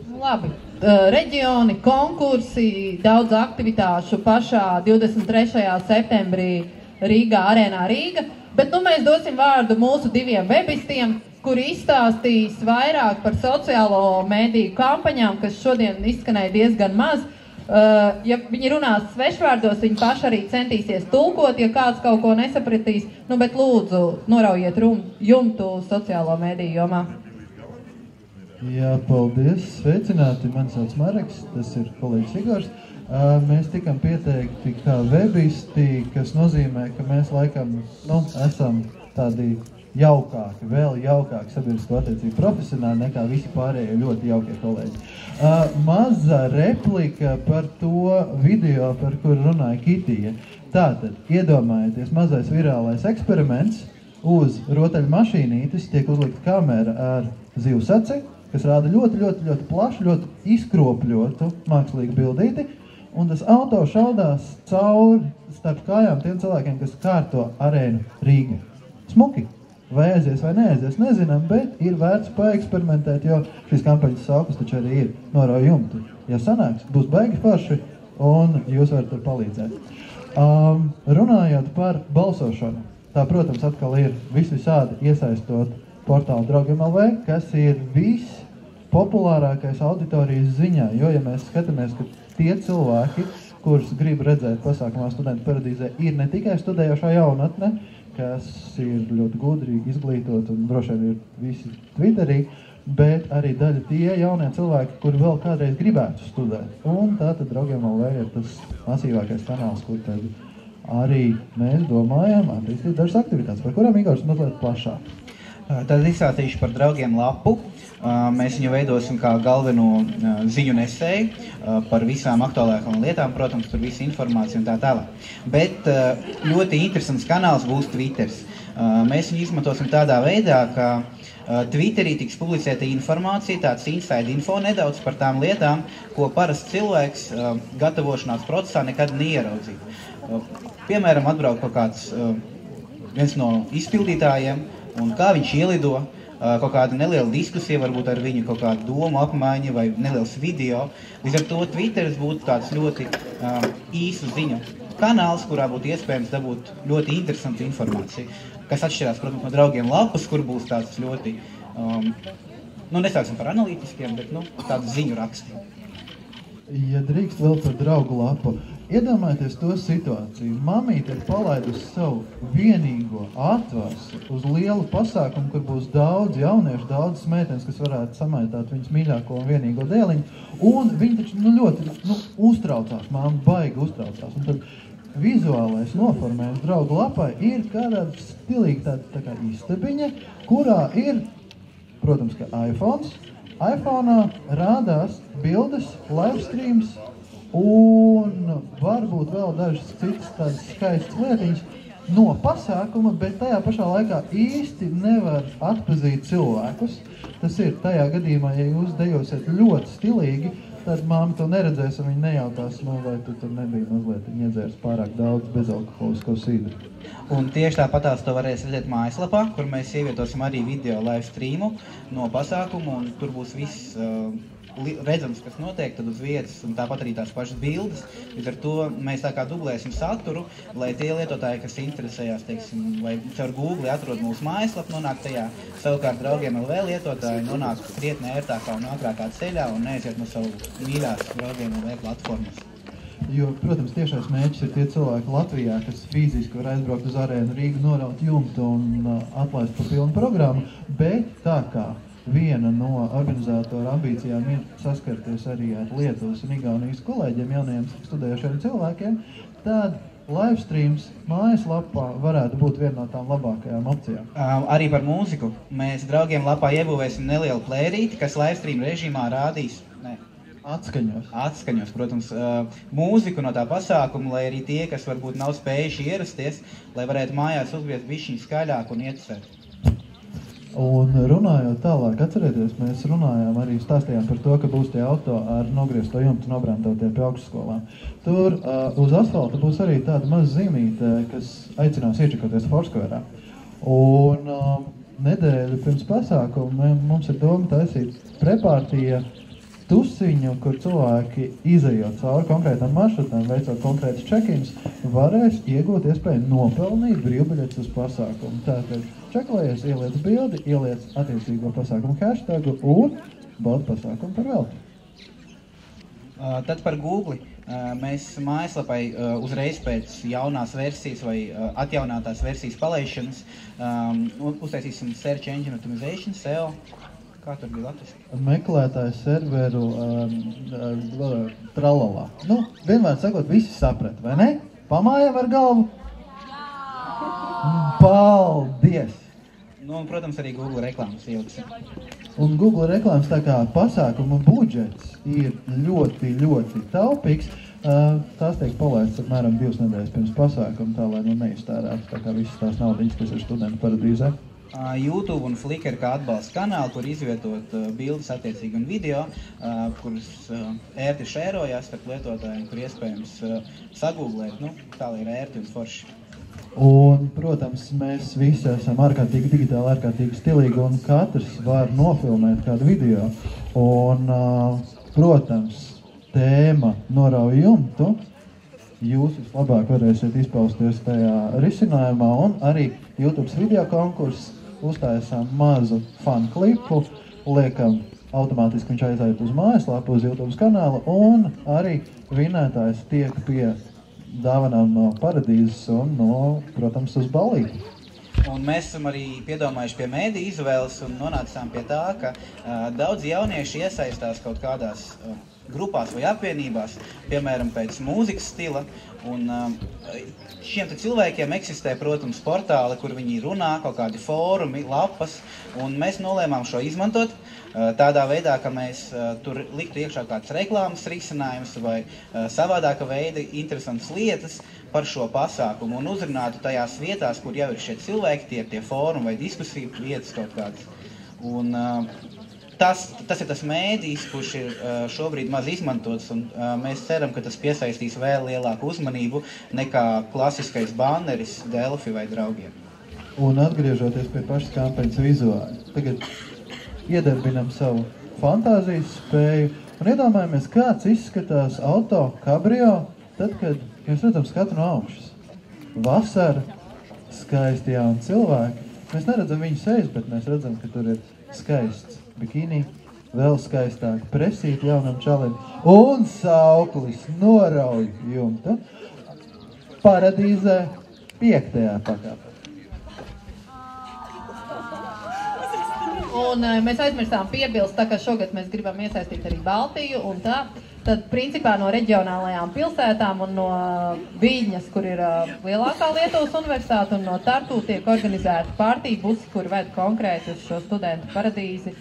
Labi. Reģioni, konkursi, daudz aktivitāšu pašā 23. septembrī Rīgā, Arēnā Rīga. Bet mēs dosim vārdu mūsu diviem webistiem, kuri izstāstīs vairāk par sociālo mediju kampaņām, kas šodien izskanēja diezgan maz. Ja viņi runās svešvārdos, viņi paši arī centīsies tulkot, ja kāds kaut ko nesapratīs. Bet lūdzu, noraujiet jumtu sociālo mediju jomā. Jā, paldies. Sveicināti. Mani sauc Mareks, tas ir kolēģis Igors. Mēs tikam pieteikti kā webisti, kas nozīmē, ka mēs laikam esam tādi jaukāki, vēl jaukāki sabiedrisko attiecību profesionāli nekā visi pārējie ļoti jaukie kolēģi. Maza replika par to video, par kuru runāja Kitija. Tātad, iedomājieties, mazais virālais eksperiments uz rotaļmašīnītes tiek uzlikta kamera ar zivsaci, kas rāda ļoti plašu, ļoti izkropļotu mākslīgu bildīti, un tas auto šaudās cauri starp kājām tiem cilvēkiem, kas kārto arēnu Rīga. Smuki! Vai aizies vai neaizies, nezinām, bet ir vērts paeksperimentēt, jo šīs kampaņas sauklis taču arī ir norauj jumtu. Ja sanāks, būs baigi forši, un jūs varat tur palīdzēt. Runājot par balsošanu, tā, protams, atkal ir visādi iesaistot portālu Draugiem LV, kas ir vispopulārākais auditorijas ziņā, jo, ja mēs skatāmies, ka tie cilvēki, kurus grib redzēt pasākumā Studentu paradīzē, ir ne tikai studējošā jaunatne, kas ir ļoti gudri izglītot un droši vien ir visi Twitterī, bet arī daļa tie jaunie cilvēki, kuri vēl kādreiz gribētu studēt. Un tātad Draugiem LV ir tas masīvākais kanāls, kur tad arī mēs domājam attīstīt dažas aktivitātes, par kurām Igors mazliet plašāk. Tad izstāstīšu par Draugiem lapu. Mēs viņu veidosim kā galveno ziņu nesēju par visām aktuālākām lietām, protams, tur visa informācija un tā tālāk. Bet ļoti interesants kanāls būs Twitters. Mēs viņu izmantosim tādā veidā, ka Twitterī tiks publicēta informācija, tāds inside info nedaudz par tām lietām, ko parasts cilvēks gatavošanās procesā nekad neieraudzītu. Piemēram, atbrauc kaut kāds viens no izpildītājiem, un kā viņš ielido, kaut kāda neliela diskusija, varbūt ar viņu kaut kādu domu apmaiņa vai neliels video. Līdz ar to Twitteris būtu tāds ļoti īsu ziņu kanāls, kurā būtu iespējams dabūt ļoti interesantu informāciju, kas atšķirās, protams, no Draugiem lapas, kur būs tāds ļoti, nesāksim par analītiskiem, bet tādu ziņu rakstu. Ja drīkst vēl par Draugu lapu, iedomājieties to situāciju. Mamīte ir palaidusi savu vienīgo atvasi uz lielu pasākumu, kur būs daudz jauniešu, daudz meitenes, kas varētu samaitāt viņas mīļāko un vienīgo dēliņu, un viņi taču ļoti uztraucās, mamma baigi uztraucās. Un tad vizuālais noformējums Draugu lapai ir kādā stilīga tā kā istabiņa, kurā ir, protams, ka iPhone'ā rādās bildes, livestreams un varbūt vēl dažas citas tādas skaistas lietiņas no pasākuma, bet tajā pašā laikā īsti nevar atpazīt cilvēkus. Tas ir tajā gadījumā, ja jūs dejosiet ļoti stilīgi, tad māma to neredzēs un viņa nejautās, vai tu tur nebija mazliet iedzērs pārāk daudz bezalkoholisko sīdru. Un tieši tāpatās to varēs redzēt mājaslapā, kur mēs ievietosim arī video live streamu no pasākumu, un tur būs viss redzams, kas notiek tad uz vietas, un tāpat arī tās pašas bildes. Līdz ar to mēs tā kā dublēsim saturu, lai tie lietotāji, kas interesējās, teiksim, vai caur Google atrod mūsu mājaslapu, nonāk tajā. Savukārt Draugiem LV lietotāji nonāk krietni ērtākā un ātrākā ceļā un neaiziet no savu mīļās Draugiem LV platformas. Jo, protams, tiešais mērķis ir tie cilvēki Latvijā, kas fiziski var aizbraukt uz arēnu Rīgu, noraut jumtu un atlaist pa pilnu programmu, bet tā kā viena no organizātora ambīcijām ir saskarties arī ar Lietuvas un Igaunijas kolēģiem, jaunajiem studējošiem cilvēkiem, tad livestreams mājaslapā varētu būt viena no tām labākajām opcijām. Arī par mūziku. Mēs Draugiem lapā iebūvēsim nelielu plērīti, kas livestream režīmā rādīs Atskaņos, protams, mūziku no tā pasākuma, lai arī tie, kas varbūt nav spējuši ierasties, lai varētu mājās uzgriezt bišķiņu skaļāk un ietusēt. Un runājot tālāk, atcerieties, mēs runājām arī stāstījām par to, ka būs tie auto ar nogriezto jumtu nobrēmtotie pie augšskolām. Tur uz asfalta būs arī tāda maza zīmīte, kas aicinās iečakoties Foursquare. Un nedēļu pirms pasākuma mums ir doma taisīt prepārtija tusiņu, kur cilvēki izejot cauri konkrētam maršrutam, veicot konkrētus check-ins, varēs iegūt iespēju nopelnīt brīvbiļetes uz pasākumu. Tātad čeklējies, ieliec bildi, ieliec attiecīgo pasākumu hashtagu un baudi pasākumu par velti. Tad par Google. Mēs mājaslapai uzreiz pēc jaunās versijas vai atjaunātās versijas palaišanas uztaisīsim Search Engine Optimization, SEO. Kā tur bija latviski? Meklētāju serveru tralalā. Nu, vienmēr sakot, visi saprat, vai ne? Pamājam ar galvu? Paldies! Nu, un, protams, arī Google reklāmas ieliksim. Un Google reklāmas tā kā pasākuma budžets ir ļoti, ļoti taupīgs. Tās tiek palaistas apmēram 2 nedēļas pirms pasākuma, tā lai neiztērētu tā kā visas tās naudiņas, kas ir studentu paradīzē. YouTube un Flickr kā atbalsta kanāli, kur izvietot bildes attiecīgi un video, kuras ērti šērojās starp lietotājiem, kur iespējams sagūglēt, nu, tā lai ir ērti un forši. Un, protams, mēs visi esam ārkārtīgi digitāli, ārkārtīgi stilīgi, un katrs var nofilmēt kādu video. Un, protams, tēma norauj jumtu, jūs vislabāk varēsiet izpausties tajā risinājumā, un arī YouTube video konkurss uztaisām mazu fanu klipu, liekam automātiski viņš aiziet uz mājaslapu, uz YouTube kanālu, un arī vinētājs tiek pie dāvanām no paradīzes un no, protams, uz ballīti. Un mēs esam arī piedomājuši pie mēdī izvēles un nonācām pie tā, ka daudz jaunieši iesaistās kaut kādās grupās vai apvienībās, piemēram, pēc mūzikas stila. Un šiem cilvēkiem eksistē, protams, portāli, kur viņi runā, kaut kādi fórumi, lapas, un mēs nolēmām šo izmantot tādā veidā, ka mēs tur liktu iekšā kāds reklāmas risinājums vai savādāka veida interesantas lietas par šo pasākumu un uzrunātu tajās vietās, kur jau ir šie cilvēki, tie fórumi vai diskusiju vietas kaut kādas. Un tas ir tas mēdījis, kurš ir šobrīd maz izmantots, un mēs ceram, ka tas piesaistīs vēl lielāku uzmanību nekā klasiskais banneris Delfi vai Draugiem. Un atgriežoties pie pašas kampaņas vizuāli, tagad iedarbinam savu fantāzijas spēju un iedomājamies, kāds izskatās auto kabrio, tad, kad mēs redzam skatu no augšas. Vasara, skaisti jauni cilvēki. Mēs neredzam viņu sejas, bet mēs redzam, ka tur ir skaists bikini, vēl skaistāk presīt jaunam čalim un sauklis norauj jumtu paradīzē 5. pakāpē. Un mēs aizmirstām piebilst, tā kā šogad mēs gribam iesaistīt arī Baltiju un tā, tad principā no reģionālajām pilsētām un no Viļņas, kur ir lielākā Lietuvas universitāte, un no Tartu tiek organizēti partiju busi, kur ved konkrēti uz šo studentu paradīzi.